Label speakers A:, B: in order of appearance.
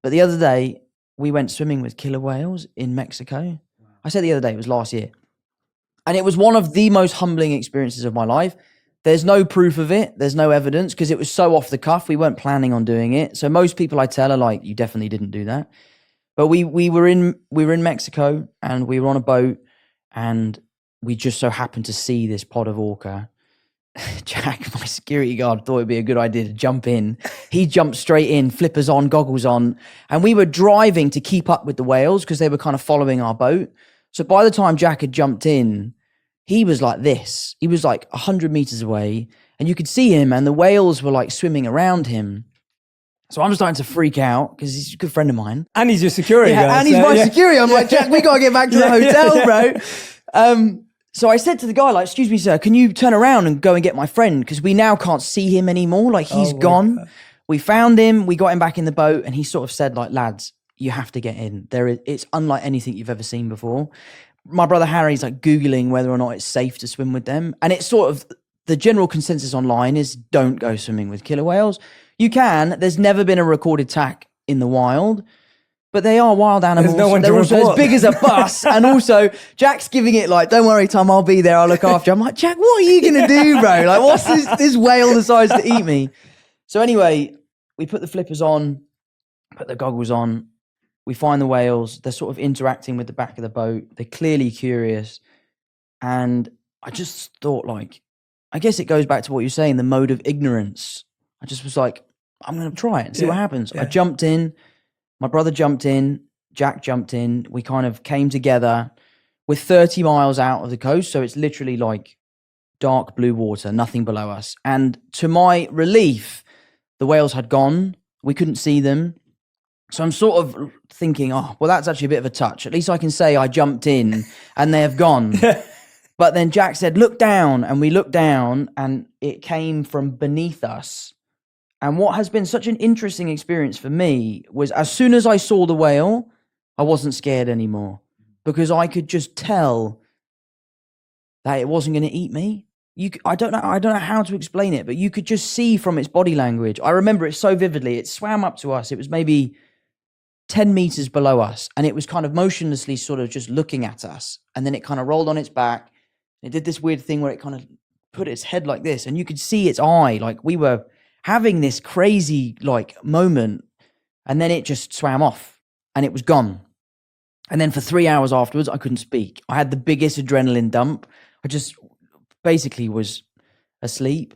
A: But the other day, we went swimming with killer whales in Mexico. I said the other day, it was last year. And it was one of the most humbling experiences of my life. There's no proof of it. There's no evidence because it was so off the cuff. We weren't planning on doing it. So most people I tell are like, you definitely didn't do that. But we were in Mexico and we were on a boat and we just so happened to see this pod of orca. Jack, my security guard, thought it'd be a good idea to jump in. He jumped straight in, flippers on, goggles on, and we were driving to keep up with the whales because they were kind of following our boat. So by the time Jack had jumped in, he was like this. He was like 100 meters away, and you could see him, and the whales were like swimming around him. So I'm starting to freak out because he's a good friend of mine.
B: And he's your security guard.
A: And he's my security. I'm like, Jack, we got to get back to the hotel, bro. So I said to the guy, like, excuse me, sir, can you turn around and go and get my friend? Because we now can't see him anymore. Like, he's gone. God. We found him. We got him back in the boat. And he sort of said, like, lads, you have to get in. It's unlike anything you've ever seen before. My brother Harry's, like, Googling whether or not it's safe to swim with them. And it's sort of, the general consensus online is don't go swimming with killer whales. You can. There's never been a recorded attack in the wild. But they are wild animals.
B: No
A: They're also as big as a bus. And also, Jack's giving it like, don't worry, Tom, I'll be there. I'll look after you. I'm like, Jack, what are you going to do, bro? Like, what's this whale decides to eat me? So anyway, we put the flippers on, put the goggles on. We find the whales. They're sort of interacting with the back of the boat. They're clearly curious. And I just thought, like, I guess it goes back to what you're saying, the mode of ignorance. I just was like, I'm going to try it and see what happens. Yeah. I jumped in. My brother jumped in, Jack jumped in. We kind of came together. We're 30 miles out of the coast, so it's literally like dark blue water, nothing below us. And to my relief, the whales had gone. We couldn't see them. So I'm sort of thinking, oh, well, that's actually a bit of a touch. At least I can say I jumped in and they have gone. But then Jack said, look down. And we looked down and it came from beneath us. And what has been such an interesting experience for me was as soon as I saw the whale, I wasn't scared anymore because I could just tell that it wasn't going to eat me. I don't know how to explain it, but you could just see from its body language. I remember it so vividly. It swam up to us. It was maybe 10 meters below us, and it was kind of motionlessly sort of just looking at us. And then it kind of rolled on its back. It did this weird thing where it kind of put its head like this, and you could see its eye. Like we were having this crazy like moment, and then it just swam off and it was gone. And then for 3 hours afterwards, I couldn't speak. I had the biggest adrenaline dump. I just basically was asleep.